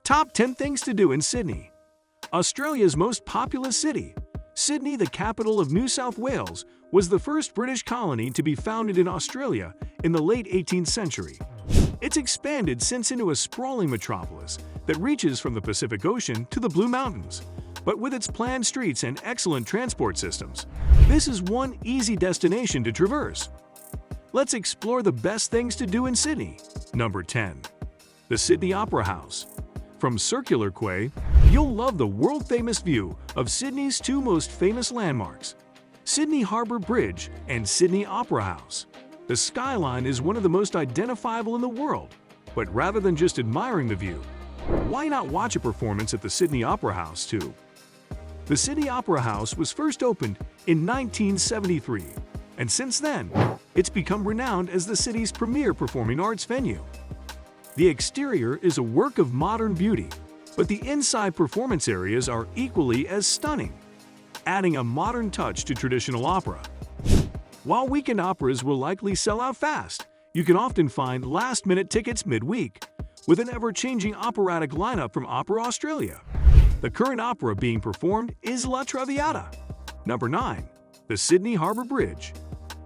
Top 10 Things to Do in Sydney. Australia's most populous city, Sydney, the capital of New South Wales, was the first British colony to be founded in Australia in the late 18th century. It's expanded since into a sprawling metropolis that reaches from the Pacific Ocean to the Blue Mountains. But with its planned streets and excellent transport systems, this is one easy destination to traverse. Let's explore the best things to do in Sydney. Number 10. The Sydney Opera House. From Circular Quay, you'll love the world-famous view of Sydney's two most famous landmarks, Sydney Harbour Bridge and Sydney Opera House. The skyline is one of the most identifiable in the world, but rather than just admiring the view, why not watch a performance at the Sydney Opera House too? The Sydney Opera House was first opened in 1973, and since then, it's become renowned as the city's premier performing arts venue. The exterior is a work of modern beauty, but the inside performance areas are equally as stunning, adding a modern touch to traditional opera. While weekend operas will likely sell out fast, you can often find last-minute tickets midweek, with an ever-changing operatic lineup from Opera Australia. The current opera being performed is La Traviata. Number 9. The Sydney Harbour Bridge.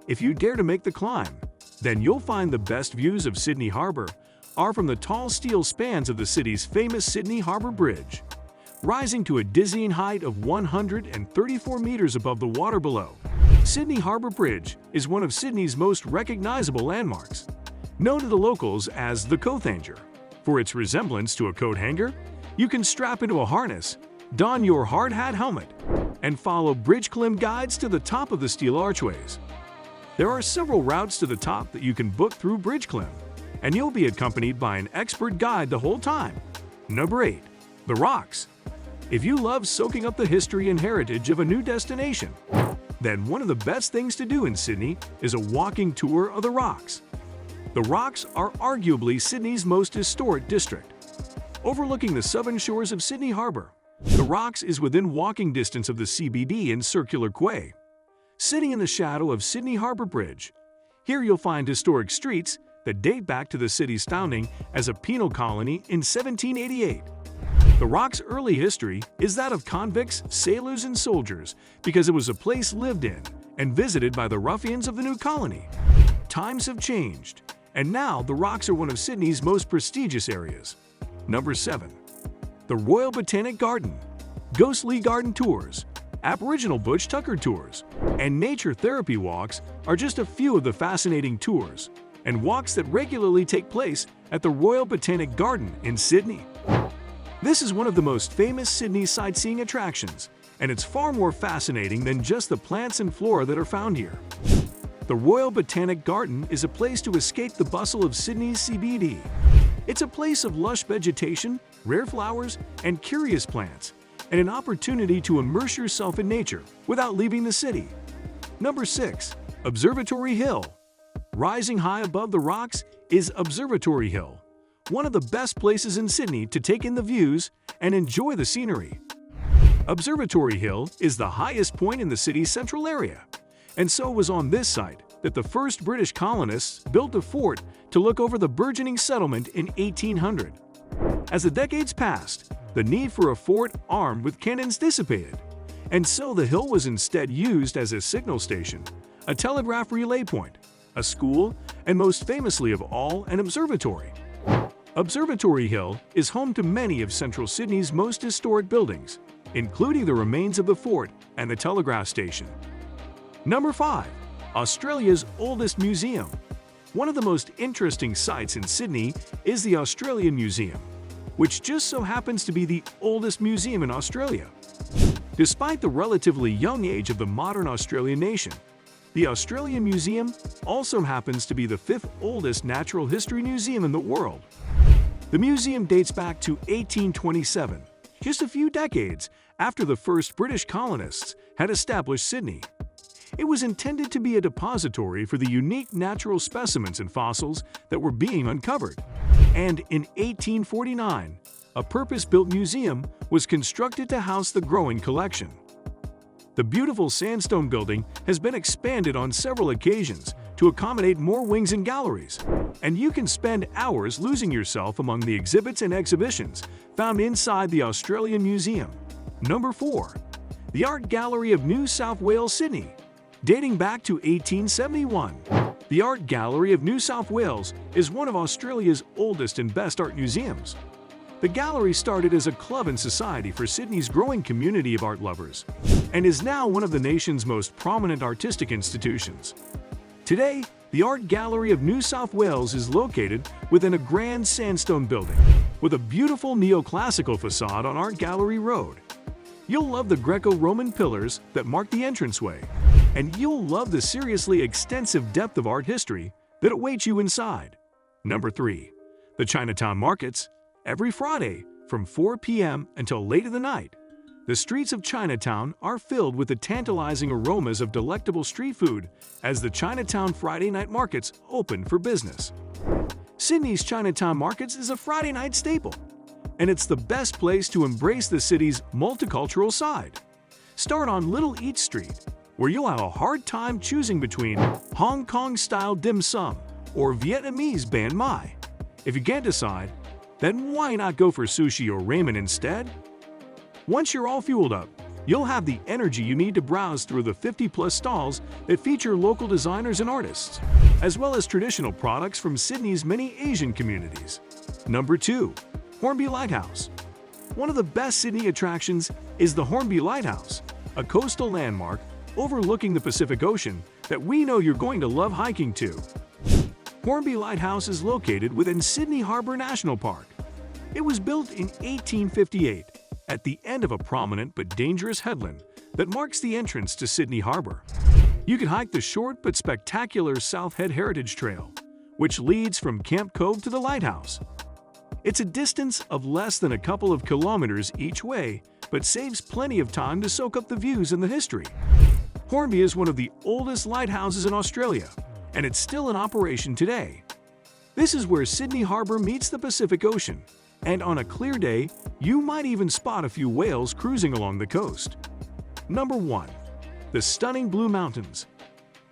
If you dare to make the climb, then you'll find the best views of Sydney Harbour are from the tall steel spans of the city's famous Sydney Harbour Bridge. Rising to a dizzying height of 134 meters above the water below, Sydney Harbour Bridge is one of Sydney's most recognizable landmarks, known to the locals as the Coathanger. For its resemblance to a coat hanger, you can strap into a harness, don your hard hat helmet, and follow bridge climb guides to the top of the steel archways. There are several routes to the top that you can book through bridge climb, and you'll be accompanied by an expert guide the whole time. Number 8. The Rocks. If you love soaking up the history and heritage of a new destination, then one of the best things to do in Sydney is a walking tour of the Rocks. The Rocks are arguably Sydney's most historic district. Overlooking the southern shores of Sydney Harbour, the Rocks is within walking distance of the CBD in Circular Quay. Sitting in the shadow of Sydney Harbour Bridge, here you'll find historic streets that date back to the city's founding as a penal colony in 1788. The Rock's early history is that of convicts, sailors, and soldiers because it was a place lived in and visited by the ruffians of the new colony. Times have changed, and now the Rocks are one of Sydney's most prestigious areas. Number 7. The Royal Botanic Garden. Ghostly garden tours, Aboriginal bush tucker tours, and nature therapy walks are just a few of the fascinating tours and walks that regularly take place at the Royal Botanic Garden in Sydney. This is one of the most famous Sydney sightseeing attractions, and it's far more fascinating than just the plants and flora that are found here. The Royal Botanic Garden is a place to escape the bustle of Sydney's CBD. It's a place of lush vegetation, rare flowers, and curious plants, and an opportunity to immerse yourself in nature without leaving the city. Number 6. Observatory Hill. Rising high above the Rocks is Observatory Hill, one of the best places in Sydney to take in the views and enjoy the scenery. Observatory Hill is the highest point in the city's central area, and so it was on this site that the first British colonists built a fort to look over the burgeoning settlement in 1800. As the decades passed, the need for a fort armed with cannons dissipated, and so the hill was instead used as a signal station, a telegraph relay point, a school, and most famously of all, an observatory. Observatory Hill is home to many of central Sydney's most historic buildings, including the remains of the fort and the telegraph station. Number 5. Australia's oldest museum. One of the most interesting sites in Sydney is the Australian Museum, which just so happens to be the oldest museum in Australia. Despite the relatively young age of the modern Australian nation, the Australian Museum also happens to be the 5th oldest natural history museum in the world. The museum dates back to 1827, just a few decades after the first British colonists had established Sydney. It was intended to be a depository for the unique natural specimens and fossils that were being uncovered. And in 1849, a purpose-built museum was constructed to house the growing collection. The beautiful sandstone building has been expanded on several occasions to accommodate more wings and galleries, and you can spend hours losing yourself among the exhibits and exhibitions found inside the Australian Museum. Number 4. The Art Gallery of New South Wales, Sydney. Dating back to 1871, the Art Gallery of New South Wales is one of Australia's oldest and best art museums. The gallery started as a club and society for Sydney's growing community of art lovers, and is now one of the nation's most prominent artistic institutions. Today, the Art Gallery of New South Wales is located within a grand sandstone building, with a beautiful neoclassical facade on Art Gallery Road. You'll love the Greco-Roman pillars that mark the entranceway, and you'll love the seriously extensive depth of art history that awaits you inside. Number 3. The Chinatown Markets. Every Friday, from 4 p.m. until late in the night, the streets of Chinatown are filled with the tantalizing aromas of delectable street food as the Chinatown Friday night markets open for business. Sydney's Chinatown Markets is a Friday night staple, and it's the best place to embrace the city's multicultural side. Start on Little Eat Street, where you'll have a hard time choosing between Hong Kong-style dim sum or Vietnamese banh mi. If you can't decide, then why not go for sushi or ramen instead? Once you're all fueled up, you'll have the energy you need to browse through the 50-plus stalls that feature local designers and artists, as well as traditional products from Sydney's many Asian communities. Number 2. Hornby Lighthouse. One of the best Sydney attractions is the Hornby Lighthouse, a coastal landmark overlooking the Pacific Ocean that we know you're going to love hiking to. Hornby Lighthouse is located within Sydney Harbour National Park. It was built in 1858 at the end of a prominent but dangerous headland that marks the entrance to Sydney Harbour. You can hike the short but spectacular South Head Heritage Trail, which leads from Camp Cove to the lighthouse. It's a distance of less than a couple of kilometers each way, but saves plenty of time to soak up the views and the history. Hornby is one of the oldest lighthouses in Australia, and it's still in operation today. This is where Sydney Harbour meets the Pacific Ocean, and on a clear day, you might even spot a few whales cruising along the coast. Number 1. The stunning Blue Mountains.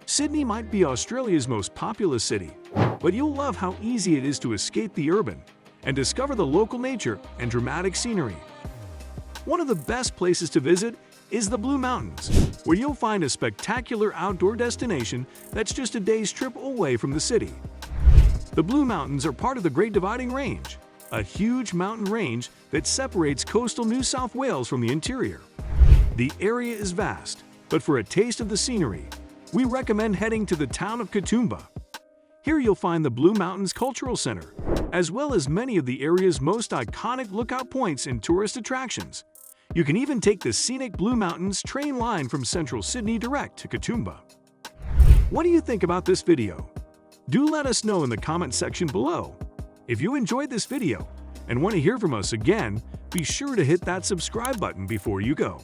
Sydney might be Australia's most populous city, but you'll love how easy it is to escape the urban and discover the local nature and dramatic scenery. One of the best places to visit is the Blue Mountains, where you'll find a spectacular outdoor destination that's just a day's trip away from the city. The Blue Mountains are part of the Great Dividing Range, a huge mountain range that separates coastal New South Wales from the interior. The area is vast, but for a taste of the scenery, we recommend heading to the town of Katoomba. Here you'll find the Blue Mountains Cultural Center, as well as many of the area's most iconic lookout points and tourist attractions. You can even take the scenic Blue Mountains train line from central Sydney direct to Katoomba. What do you think about this video? Do let us know in the comment section below. If you enjoyed this video and want to hear from us again, be sure to hit that subscribe button before you go.